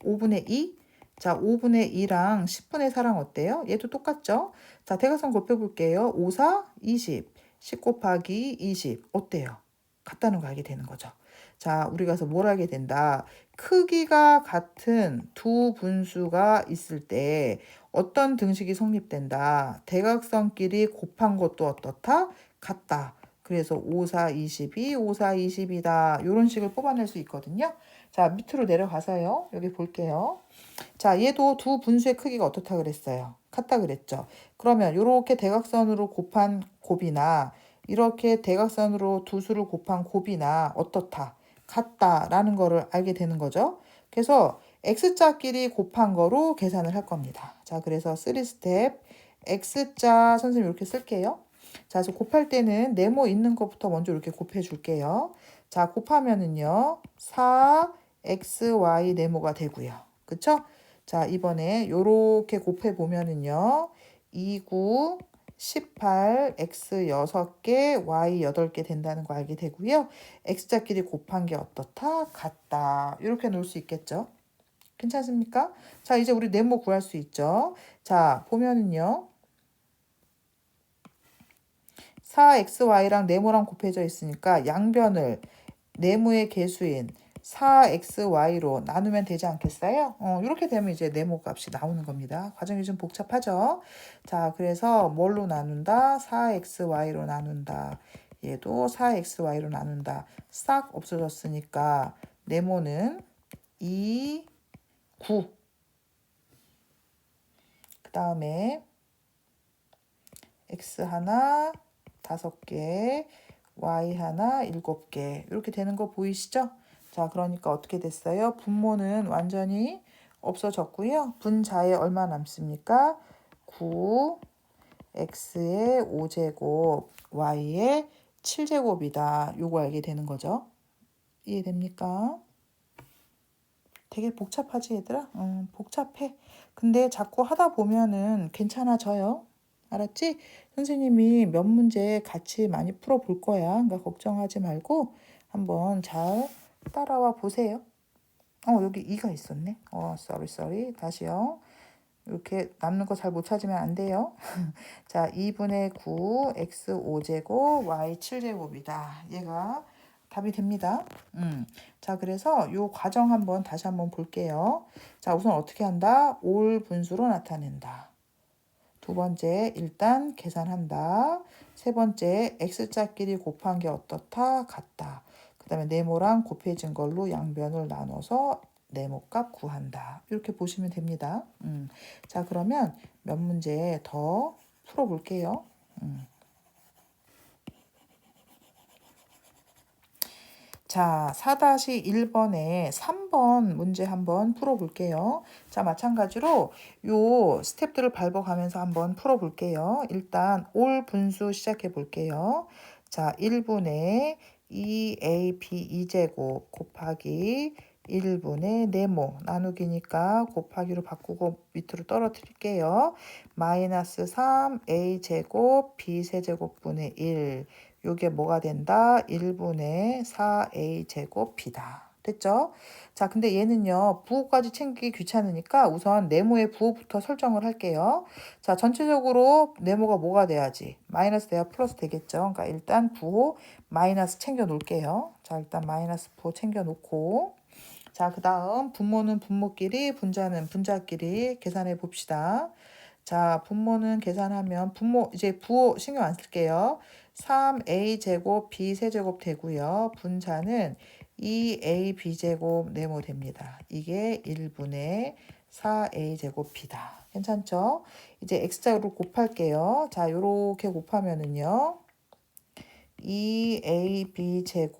5분의 2? 자, 5분의 2랑 10분의 4랑 어때요? 얘도 똑같죠? 자, 대각선 곱해볼게요. 5, 4, 20. 10 곱하기 20. 어때요? 같다는 거 알게 되는 거죠. 자, 우리가 그래서 뭘 알게 된다? 크기가 같은 두 분수가 있을 때 어떤 등식이 성립된다? 대각선끼리 곱한 것도 어떻다? 같다. 그래서 5, 4, 22, 5, 4, 20이다. 이런 식을 뽑아낼 수 있거든요. 자, 밑으로 내려가서요. 여기 볼게요. 자, 얘도 두 분수의 크기가 어떻다 그랬어요? 같다 그랬죠. 그러면 이렇게 대각선으로 곱한 곱이나 이렇게 대각선으로 두 수를 곱한 곱이나 어떻다? 같다라는 거를 알게 되는 거죠. 그래서 x자끼리 곱한 거로 계산을 할 겁니다. 자, 그래서 3스텝 x자 선생님 이렇게 쓸게요. 자, 그래서 곱할 때는 네모 있는 것부터 먼저 이렇게 곱해 줄게요. 자, 곱하면은요. 4xy 네모가 되고요. 그쵸? 자, 이번에 요렇게 곱해 보면은요. 29, 18, x 6개, y 8개 된다는 거 알게 되고요. x자끼리 곱한 게 어떻다? 같다. 이렇게 놓을 수 있겠죠? 괜찮습니까? 자, 이제 우리 네모 구할 수 있죠? 자, 보면은요. 4xy랑 네모랑 곱해져 있으니까 양변을 네모의 개수인 4xy로 나누면 되지 않겠어요? 이렇게 되면 이제 네모 값이 나오는 겁니다. 과정이 좀 복잡하죠? 자, 그래서 뭘로 나눈다? 4xy로 나눈다. 얘도 4xy로 나눈다. 싹 없어졌으니까 네모는 2, 9. 그 다음에 x 하나 5개, y 하나 7개 이렇게 되는 거 보이시죠? 자, 그러니까 어떻게 됐어요? 분모는 완전히 없어졌고요. 분자에 얼마 남습니까? 9, x의 5제곱, y의 7제곱이다. 요거 알게 되는 거죠. 이해됩니까? 되게 복잡하지 얘들아? 복잡해. 근데 자꾸 하다 보면은 괜찮아져요. 알았지? 선생님이 몇 문제 같이 많이 풀어볼 거야. 그러니까 걱정하지 말고 한번 잘 따라와 보세요. 여기 2가 있었네. sorry. 다시요. 이렇게 남는 거 잘 못 찾으면 안 돼요. 자, 2분의 9, x 5제곱, y 7제곱이다. 얘가 답이 됩니다. 자, 그래서 요 과정 다시 한번 볼게요. 자, 우선 어떻게 한다? 올 분수로 나타낸다. 두 번째, 일단 계산한다. 세 번째, x자끼리 곱한 게 어떻다? 같다. 그 다음에 네모랑 곱해진 걸로 양변을 나눠서 네모값 구한다. 이렇게 보시면 됩니다. 자, 그러면 몇 문제 더 풀어볼게요. 자, 4-1번에 3번 문제 한번 풀어볼게요. 자, 마찬가지로 요 스텝들을 밟아가면서 한번 풀어볼게요. 일단 올 분수 시작해 볼게요. 자, 1분의 2ab 2제곱 곱하기 1분의 네모 나누기니까 곱하기로 바꾸고 밑으로 떨어뜨릴게요. 마이너스 3a제곱 b세제곱분의 1 요게 뭐가 된다? 1분의 4a 제곱 b다. 됐죠? 자, 근데 얘는요, 부호까지 챙기기 귀찮으니까 우선 네모의 부호부터 설정을 할게요. 자, 전체적으로 네모가 뭐가 돼야지? 마이너스 돼야 플러스 되겠죠? 그러니까 일단 부호 마이너스 챙겨 놓을게요. 자, 일단 마이너스 부호 챙겨 놓고. 자, 그 다음 분모는 분모끼리, 분자는 분자끼리 계산해 봅시다. 자, 분모는 계산하면 이제 부호 신경 안 쓸게요. 3a제곱 b세제곱 되고요. 분자는 2ab제곱 네모됩니다. 이게 1분의 4a제곱 b다. 괜찮죠? 이제 x자로 곱할게요. 자, 요렇게 곱하면은요. 2ab제곱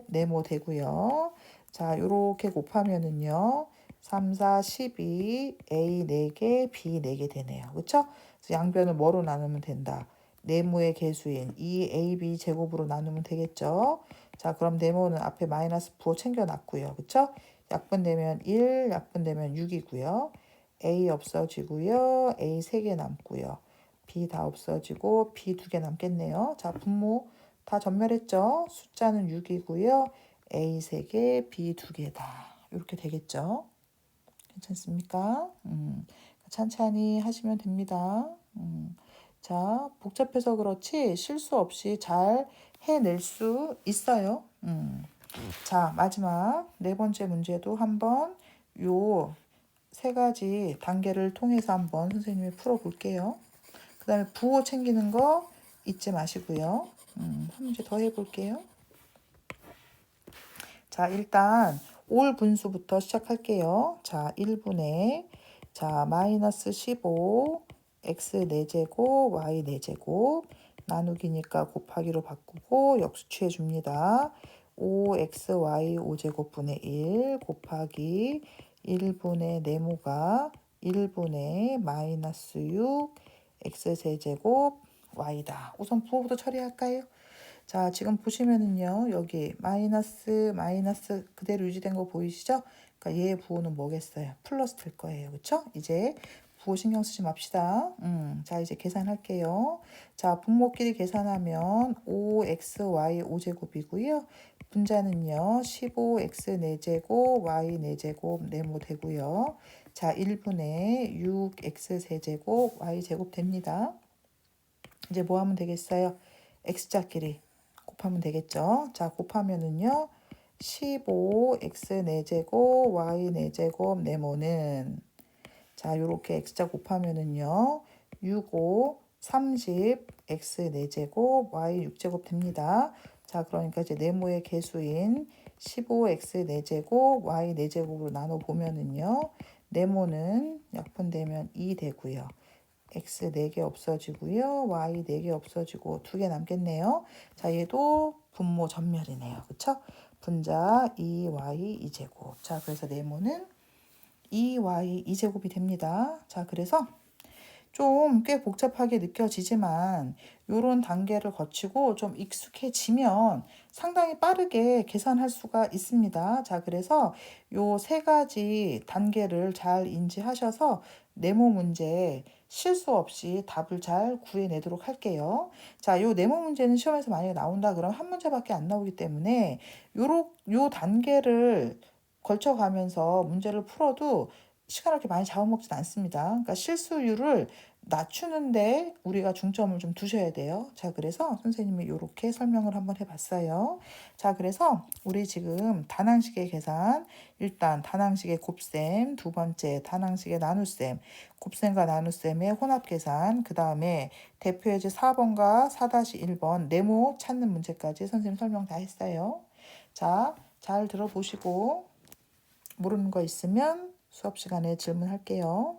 네모 되고요. 자, 요렇게 곱하면은요. 3, 4, 12, a 4개, b 4개 되네요. 그쵸? 그래서 양변을 뭐로 나누면 된다? 네모의 개수인 2ab 제곱으로 나누면 되겠죠? 자, 그럼 네모는 앞에 마이너스 부호 챙겨놨고요. 그쵸? 약분되면 1, 약분되면 6이고요. a 없어지고요. a 3개 남고요. b 다 없어지고 b 2개 남겠네요. 자, 분모 다 전멸했죠? 숫자는 6이고요. A 3개, B 2개다. 이렇게 되겠죠? 괜찮습니까? 천천히 하시면 됩니다. 자, 복잡해서 그렇지 실수 없이 잘 해낼 수 있어요. 자, 마지막 네 번째 문제도 한번 요 세 가지 단계를 통해서 한번 선생님이 풀어볼게요. 그 다음에 부호 챙기는 거 잊지 마시고요. 한 문제 더 해볼게요. 자, 일단 올 분수부터 시작할게요. 자, 1분의 자, 마이너스 15 x 4제곱 y 4제곱 나누기니까 곱하기로 바꾸고 역수 취해 줍니다. 5xy 5제곱분의 1 곱하기 1분의 네모가 1분의 마이너스 6 x 세제곱 y다. 우선 부호부터 처리할까요? 자, 지금 보시면은요, 여기 마이너스 그대로 유지된 거 보이시죠? 그러니까 얘의 부호는 뭐겠어요? 플러스 될 거예요. 그쵸? 이제 부호 신경 쓰지 맙시다. 자, 이제 계산할게요. 자, 분모끼리 계산하면 5xy 5제곱이고요. 분자는요, 15x 4제곱, y 4제곱 네모 되고요. 자, 1분의 6x 세제곱, y 제곱 됩니다. 이제 뭐 하면 되겠어요? x자끼리 곱하면 되겠죠. 자, 곱하면은요. 15x 4제곱 y 4제곱 네모는 자, 요렇게 x자 곱하면은요. 6, 5, 30 x 4제곱 y 6제곱 됩니다. 자, 그러니까 이제 네모의 개수인 15x 4제곱 y 4제곱으로 나눠 보면은요. 네모는 약분되면 2 되고요. x 4개 없어지고요. y 4개 없어지고 2개 남겠네요. 자, 얘도 분모 전멸이네요. 그쵸? 분자 2y 2제곱. 자, 그래서 네모는 2y 2제곱이 됩니다. 자, 그래서 좀 꽤 복잡하게 느껴지지만 요런 단계를 거치고 좀 익숙해지면 상당히 빠르게 계산할 수가 있습니다. 자, 그래서 요 세 가지 단계를 잘 인지하셔서 네모 문제 실수 없이 답을 잘 구해내도록 할게요. 자, 요 네모 문제는 시험에서 만약에 나온다 그러면 한 문제밖에 안 나오기 때문에 요 단계를 걸쳐가면서 문제를 풀어도 시간을 그렇게 많이 잡아먹진 않습니다. 그러니까 실수율을 낮추는데 우리가 중점을 좀 두셔야 돼요. 자, 그래서 선생님이 이렇게 설명을 한번 해봤어요. 자, 그래서 우리 지금 다낭식의 계산, 일단 다낭식의 곱셈, 두 번째 다낭식의 나눗셈, 곱셈과 나눗셈의 혼합계산, 그 다음에 대표예제 4번과 4-1번 네모 찾는 문제까지 선생님 설명 다 했어요. 자, 잘 들어보시고 모르는 거 있으면 수업 시간에 질문할게요.